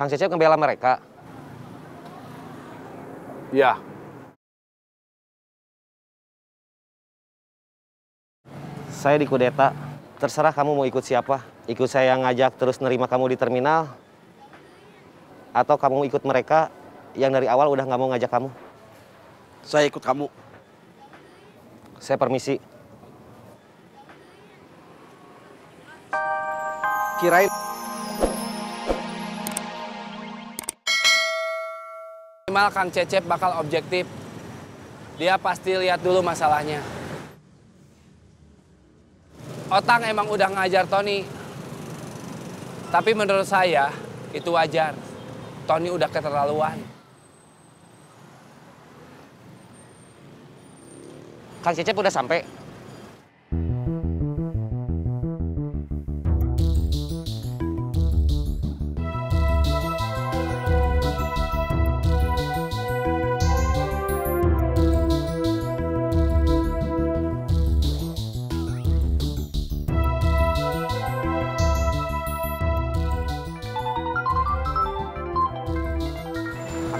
Kang Cecep ngebela mereka? Iya. Saya dikudeta. Terserah kamu mau ikut siapa. Ikut saya yang ngajak terus nerima kamu di terminal. Atau kamu ikut mereka yang dari awal udah nggak mau ngajak kamu. Saya ikut kamu. Saya permisi. Kirain minimal Kang Cecep bakal objektif. Dia pasti lihat dulu masalahnya. Otang emang udah ngajar Tony. Tapi menurut saya itu wajar. Tony udah keterlaluan. Kang Cecep udah sampai.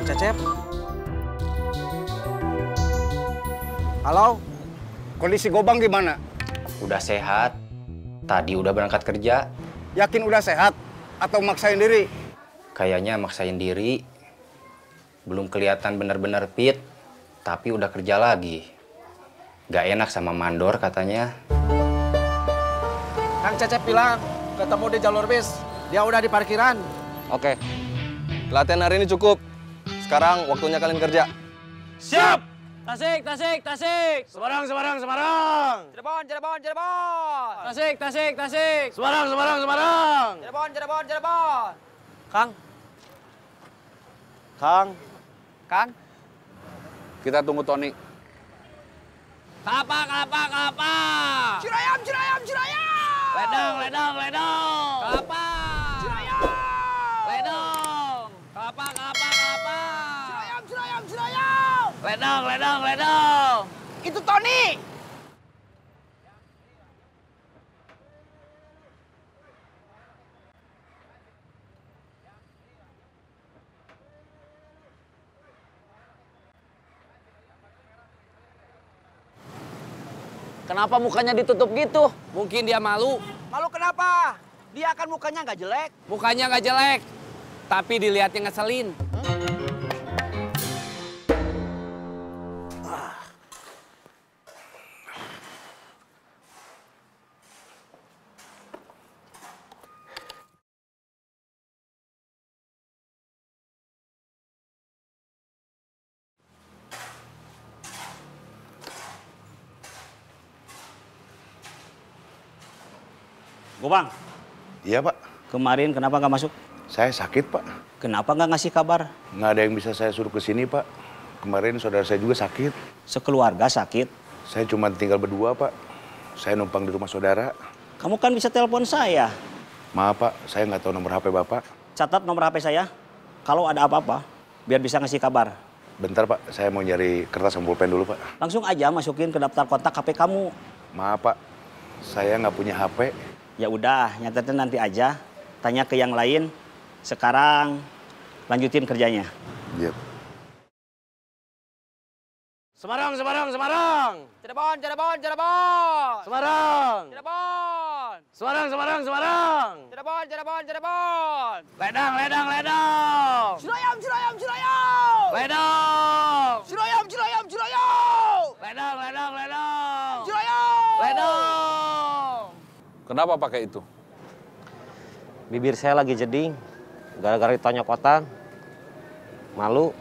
Kang Cecep. Halo. Kondisi Gobang gimana? Udah sehat. Tadi udah berangkat kerja. Yakin udah sehat? Atau maksain diri? Kayaknya maksain diri. Belum kelihatan benar-benar fit. Tapi udah kerja lagi. Gak enak sama mandor katanya. Kang Cecep bilang ketemu di jalur bis. Dia udah di parkiran. Oke. Latihan hari ini cukup. Sekarang waktunya kalian kerja. Siap! Tasik, tasik, tasik! Semarang, Semarang, Semarang! Cirebon, Cirebon, Cirebon! Tasik, tasik, tasik! Semarang, Semarang, Semarang! Cirebon, Cirebon, Cirebon! Kang. Kang. Kang? Kita tunggu Tony. Kelapa, kelapa, kelapa! Cirayam, Cirayam, Cirayam! Ledang, ledang, ledang! Kelapa! Cirayam! Ledang! Kelapa, kelapa, kelapa! Cirayam, Cirayam, Cirayam! Ledang, ledang, ledang! Itu Tony! Kenapa mukanya ditutup gitu? Mungkin dia malu. Malu kenapa? Dia kan mukanya nggak jelek. Mukanya nggak jelek, tapi dilihatnya ngeselin. Gobang, Iya, Pak. kemarin kenapa nggak masuk? Saya sakit, Pak. Kenapa nggak ngasih kabar? Nggak ada yang bisa saya suruh ke sini, Pak. Kemarin saudara saya juga sakit. Sekeluarga sakit. Saya cuma tinggal berdua, Pak. Saya numpang di rumah saudara. Kamu kan bisa telepon saya. Maaf, Pak. Saya nggak tahu nomor HP Bapak. Catat nomor HP saya. Kalau ada apa-apa, biar bisa ngasih kabar. Bentar, Pak. Saya mau nyari kertas sama pulpen dulu, Pak. Langsung aja masukin ke daftar kontak HP kamu. Maaf, Pak. Saya nggak punya HP. Ya udah, nyatetin nanti aja. Tanya ke yang lain. Sekarang lanjutin kerjanya. Iya. Semarang, Semarang, Semarang! Cirebon, Cirebon, Cirebon! Semarang! Cirebon! Semarang, Semarang, Semarang! Cirebon, Cirebon, Cirebon! Ledang, ledang, ledang! Cirayam, Cirayam, Cirayam! Ledang! Cirayam, Cirayam, Cirayam! Ledang, ledang, ledang! Cirayam! Ledang! Kenapa pakai itu? Bibir saya lagi jeding. Gara-gara ditonyok otang. Malu.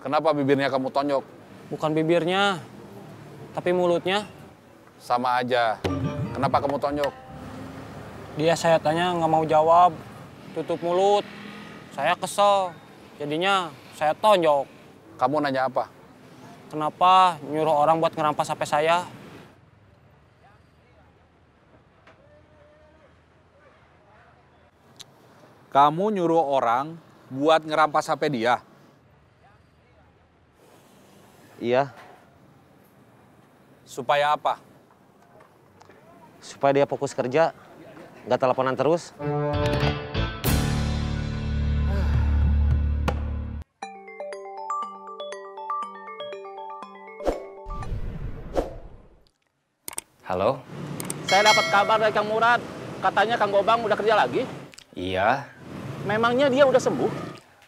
Kenapa bibirnya kamu tonjok? Bukan bibirnya, tapi mulutnya. Sama aja. Kenapa kamu tonjok? Dia saya tanya nggak mau jawab, tutup mulut. Saya kesel, jadinya saya tonjok. Kamu nanya apa? Kenapa nyuruh orang buat ngerampas HP saya? Kamu nyuruh orang buat ngerampas HP dia. Iya. Supaya apa? Supaya dia fokus kerja. Nggak teleponan terus. Halo? Saya dapat kabar dari Kang Murad. Katanya Kang Gobang udah kerja lagi. Iya, Memangnya dia udah sembuh?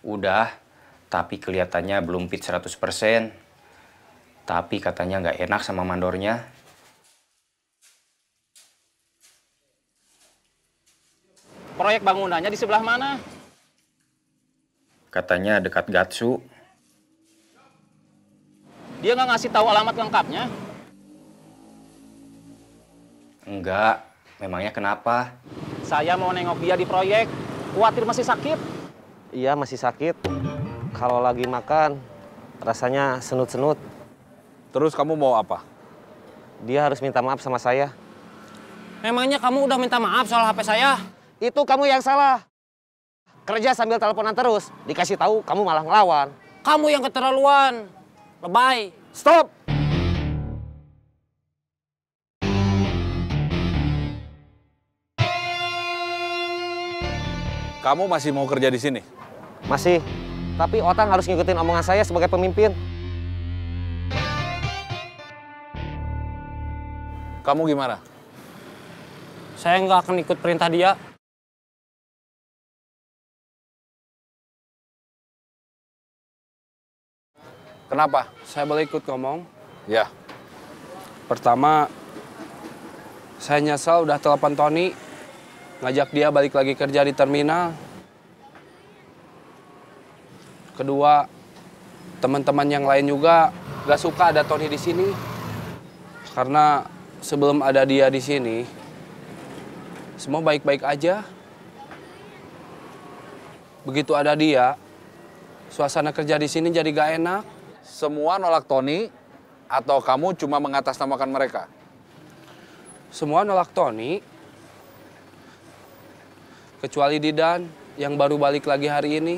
udah. Tapi kelihatannya belum fit 100%. Tapi katanya nggak enak sama mandornya. Proyek bangunannya di sebelah mana? Katanya dekat Gatsu. Dia nggak ngasih tahu alamat lengkapnya. Enggak, memangnya kenapa? Saya mau nengok dia di proyek. Khawatir masih sakit. Iya, masih sakit. Kalau lagi makan, rasanya senut-senut. Terus kamu mau apa? Dia harus minta maaf sama saya. Memangnya kamu udah minta maaf soal HP saya? Itu kamu yang salah. Kerja sambil teleponan terus. Dikasih tahu, kamu malah ngelawan. Kamu yang keterlaluan. Lebay. Stop! Kamu masih mau kerja di sini? Masih. Tapi Otang harus ngikutin omongan saya sebagai pemimpin. Kamu gimana? Saya nggak akan ikut perintah dia. Kenapa? Saya boleh ikut ngomong. Ya, Pertama, saya nyesel udah telepon Tony. Ngajak dia balik lagi kerja di terminal. Kedua, teman-teman yang lain juga gak suka ada Tony di sini. Karena sebelum ada dia di sini, semua baik-baik aja. Begitu ada dia, suasana kerja di sini jadi gak enak. semua nolak Tony atau kamu cuma mengatasnamakan mereka? Semua nolak Tony, kecuali Didan yang baru balik lagi hari ini.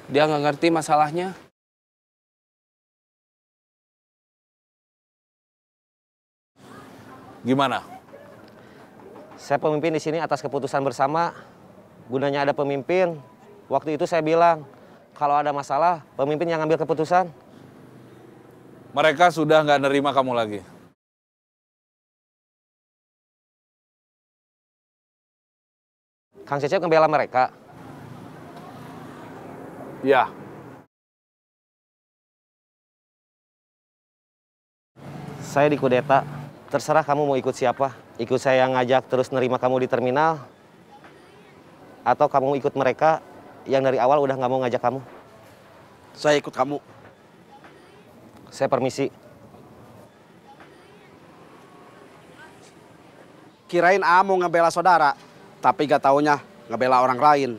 Dia nggak ngerti masalahnya. Gimana? Saya pemimpin di sini atas keputusan bersama. Gunanya ada pemimpin. Waktu itu saya bilang, kalau ada masalah, pemimpin yang ngambil keputusan. Mereka sudah nggak nerima kamu lagi. Kang Cecep ngebela mereka. Ya, Saya dikudeta. Terserah kamu mau ikut siapa. Ikut saya yang ngajak terus nerima kamu di terminal. Atau kamu ikut mereka yang dari awal udah nggak mau ngajak kamu. Saya ikut kamu. Saya permisi. Kirain mau ngebela saudara, tapi gak taunya ngebela orang lain.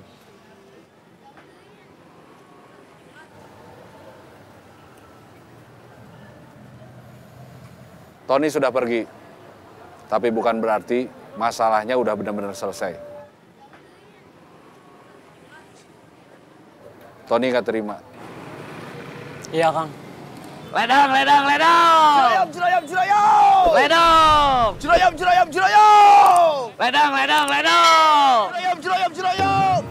Tony sudah pergi. Tapi bukan berarti masalahnya udah benar-benar selesai. Tony nggak terima. Iya, Kang. Ledang, ledang, ledang! Jurayam, jurayam! Ledang! Jurayam, jurayam, jurayam! Ledang, ledang, ledang! Jurayam, jurayam, jurayam!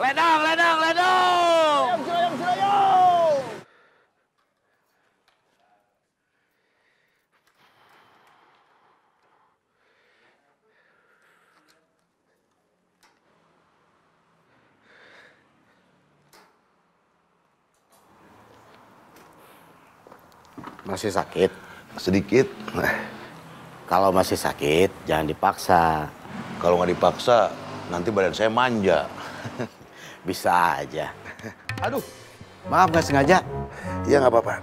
Ledang, ledang, ledang! Jurayam, jurayam! Masih sakit? Sedikit. Kalau masih sakit, jangan dipaksa. Kalau nggak dipaksa, nanti badan saya manja. Bisa aja. Aduh, Maaf nggak sengaja. Iya nggak apa-apa.